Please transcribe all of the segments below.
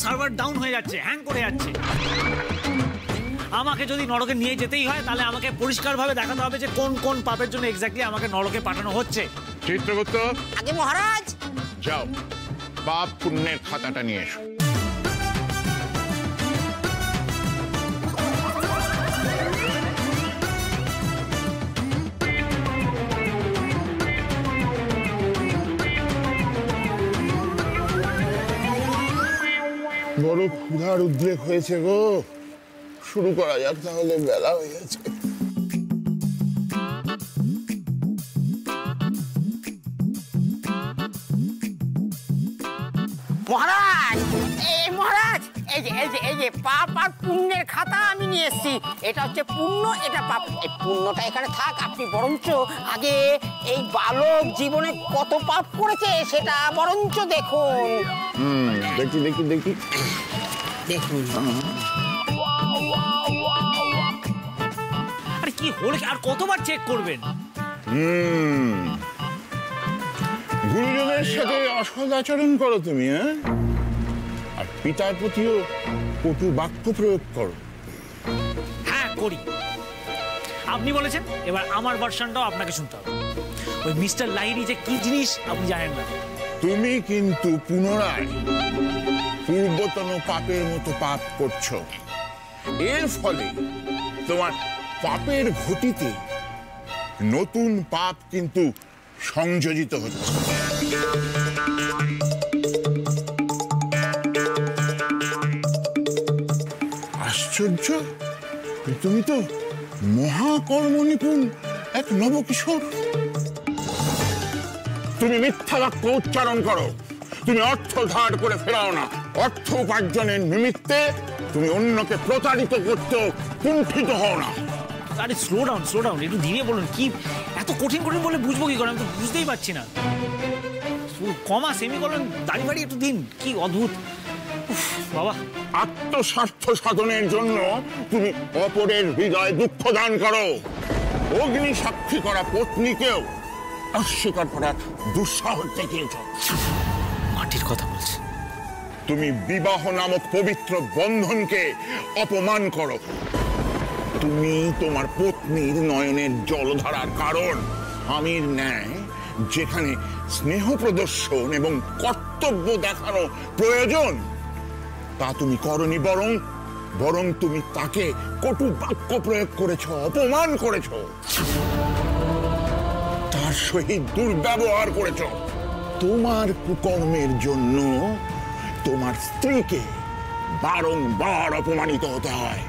Server down হয়ে যাচ্ছে, hang করে যাচ্ছে। আমাকে যদি নরকে নিয়ে যেতেই হয় তাহলে আমাকে পরিষ্কারভাবে দেখাতে হবে যে কোন কোন পাপের জন্য এক্স্যাক্টলি আমাকে নরকে পাঠানো হচ্ছে। চিত্রগুপ্ত, আগে মহারাজ যাও পাপ পুণ্যের খাতাটা নিয়ে এসো। বড় ক্ষুধার উদ্রেক হয়েছে গো, শুরু করা যাক তাহলে, বেলা হয়ে গেছে। মহারাজ, মহারাজ এই যে পাপ আর পুণ্যের খাতা আমি নিয়ে এসেছি। এটা হচ্ছে পুণ্য, এটা পাপ। এই পুণ্যটা এখানে থাক, আপনি বরঞ্চ আগে এই বালক জীবনে কত পাপ করেছে সেটা বরঞ্চ দেখুন। দেখি দেখি দেখি দেখুন। আরে কি হলো, আর কতবার চেক করবেন? গুরুজনের সাথে অসৎ আচরণ করো তুমি, হ্যাঁ? আর পিতার প্রতিও কটু বাক্য প্রয়োগ করো। হ্যাঁ করি, আপনি বলেছেন, এবার আমার ভার্সনটাও আপনাকে শুনতে হবে। ওই মিস্টার লাহিড়ী যে কি জিনিস আপনি জানেন না। তুমি কিন্তু পুনরায় পূর্বতন পাপের মতো পাপ করছো। এর ফলে তোমার পাপের ঘটিতে নতুন পাপ কিন্তু সংযোজিত হচ্ছে। আশ্চর্য, তুমি তো মহাকর্ম নিপুণ এক নবকিশোর। তুমি মিথ্যা বাক্য উচ্চারণ করো, তুমি অর্থ ধার করে ফেরাও না, অর্থ উপার্জনের নিমিত্তে তুমি অন্যকে প্রতারিত করতে কুণ্ঠিত হও না। আরে স্লো ডাউন, একটু ধীরে বলুন। কি এত কঠিন কঠিন বলে বুঝবো কি করে? আমি তো বুঝতেই পারছি না। কমা সেমিকোলন দাড়ি বাড়ি একটু দিন, কি অদ্ভুত বাবা। আত্মস্বার্থ সাধনের জন্য তুমি অপরের হৃদয়ে দুঃখ দান করো। অগ্নি সাক্ষী করা পত্নীকেও অস্বীকার করার দুঃসাহস দেখিয়েছ। মাটির কথা বলছে। তুমি বিবাহ নামক পবিত্র বন্ধনকে অপমান করো। তুমি তোমার পত্নীর নয়নের জলধারার কারণ। স্বামীর ন্যায় যেখানে স্নেহ প্রদর্শন এবং কর্তব্য দেখানো প্রয়োজন তা তুমি করনি, বরং তুমি তাকে কটু বাক্য প্রয়োগ করেছ, অপমান করেছ, তার সহিত দুর্ব্যবহার করেছ। তোমার কুকর্মের জন্য তোমার স্ত্রীকে বারংবার অপমানিত হতে হয়।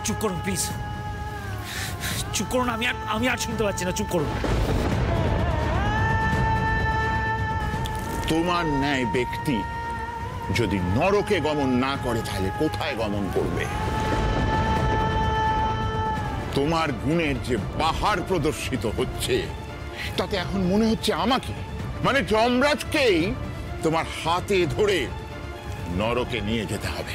চুপ করুন প্লিজ, চুপ করুন। আমি আর শুনতে পাচ্ছি না, চুপ করুন। তোমার ন্যায় ব্যক্তি যদি নরকে গমন না করে তাহলে কোথায় গমন করবে? তোমার গুণের যে বাহার প্রদর্শিত হচ্ছে তাতে এখন মনে হচ্ছে আমাকে, মানে যমরাজকেই তোমার হাতে ধরে নরকে নিয়ে যেতে হবে।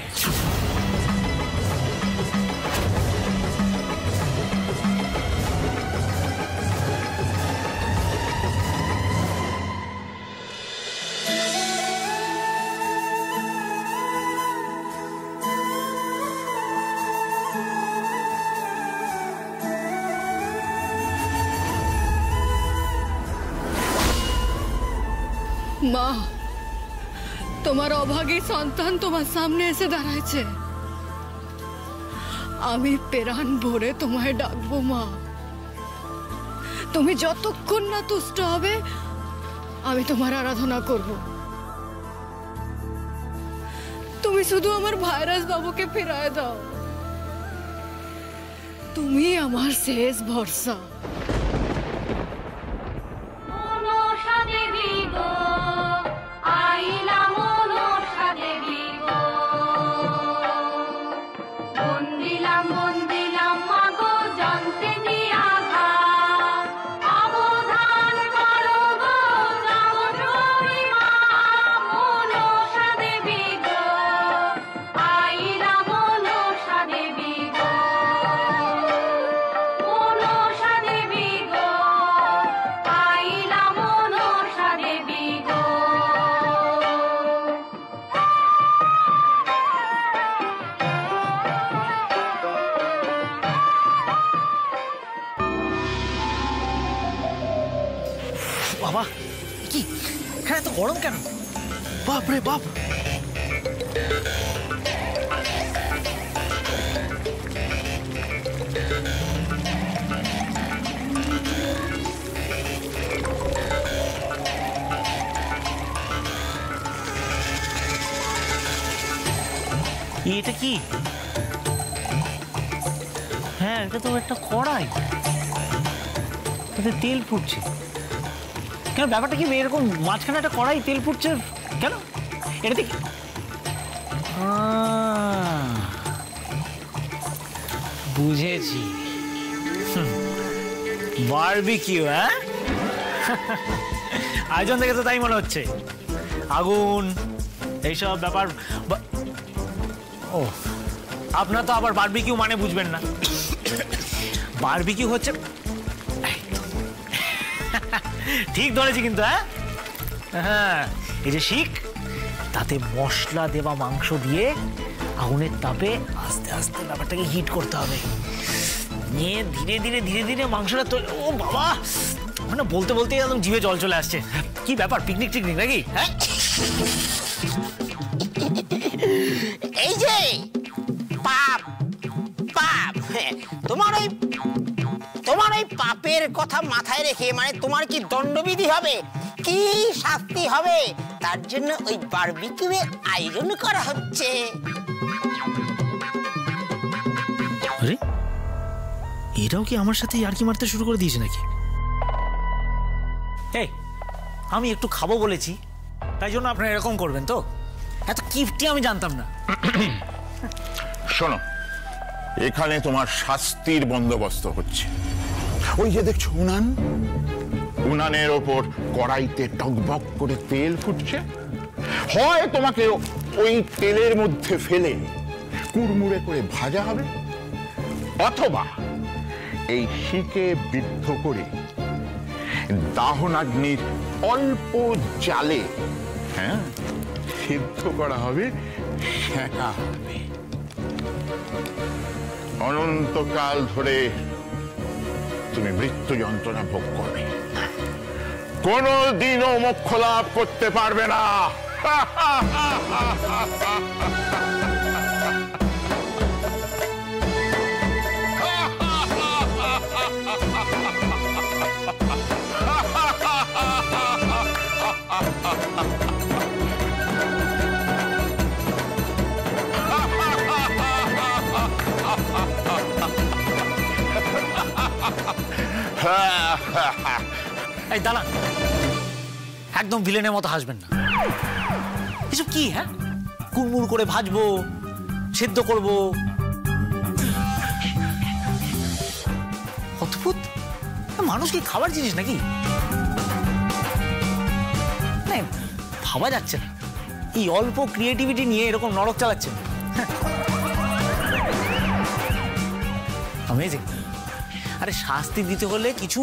মা, তোমার অভাগী সন্তান তোমার সামনে এসে দাঁড়াইছে। আমি প্রাণ ভরে তোমায় ডাকবো মা। তুমি যতক্ষণ না তুষ্ট হবে আমি তোমার আরাধনা করব। তুমি শুধু আমার ভাইরাস বাবুকে ফিরায় দাও। তুমি আমার শেষ ভরসা। দেবী গরম কেন? বাপ রে বাপ! এটা কি? হ্যাঁ, এটা তো একটা কড়াই, এতে তেল ফুটছে কেন? ব্যাপারটা কি এরকম? মাঝখানে একটা কড়াই, তেল ফুটছে কেন? এটাতে কি? বুঝেছি, বারবিকিউ। হ্যাঁ, আয়োজন দেখে তো তাই মনে হচ্ছে, আগুন এইসব ব্যাপার। ও, আপনার তো আবার বারবিকিউ মানে বুঝবেন না। বারবিকিউ হচ্ছে, ঠিক ধরেছি কিন্তু। হ্যাঁ হ্যাঁ, এই যে শিক, তাতে মশলা দেওয়া মাংস দিয়ে আগুনের তাপে আস্তে আস্তে ব্যাপারটাকে হিট করতে হবে, নিয়ে ধীরে ধীরে ধীরে ধীরে মাংসটা তৈরি। ও বাবা, মানে বলতে বলতে একদম জিভে জল চলে আসছে। কি ব্যাপার, পিকনিক টিকনিক নাকি? হ্যাঁ, এই যে পাপ পাপ, তোমার ওই পাপের কথা মাথায় রেখে, মানে তোমার কি দণ্ডবিধি হবে, কি শাস্তি হবে, তার জন্য ওই বারবিকিউয়ের আয়োজন করা হচ্ছে। আরে, এটাও কি আমার সাথে ইয়ার্কি মারতে শুরু করে দিয়েছে নাকি? এই, আমি একটু খাবো বলেছি, তাই জন্য আপনারা এরকম করবেন তো? এত কিফটি আমি জানতাম না। শোনো, এখানে তোমার শাস্তির বন্দোবস্ত হচ্ছে। ওই যে দেখছো উনান, উনানের ওপর কড়াইতে টকবক করে তেল ফুটছে। হয় তোমাকে ওই তেলের মধ্যে ফেলে কুড়মুড়ে করে ভাজা হবে, অথবা এই শিকে বিদ্ধ করে দাহনাগ্নির অল্প জালে, হ্যাঁ, সিদ্ধ করা হবে, সেঁকা হবে। অনন্তকাল ধরে তুমি মৃত্যু যন্ত্রণা ভোগ করবে, কোনদিনও মোক্ষ লাভ করতে পারবে না। এই দাঁড়ান, একদম ভিলেনের মতো হাসবেন না। এসব কি? হ্যাঁ, কুড়মুড় করে ভাজবো, সেদ্ধ করবো, অদ্ভুত। মানুষ কি খাবার জিনিস নাকি? ভাবা যাচ্ছে না, এই অল্প ক্রিয়েটিভিটি নিয়ে এরকম নরক চালাচ্ছেন। অ্যামেজিং। আরে শাস্তি দিতে হলে কিছু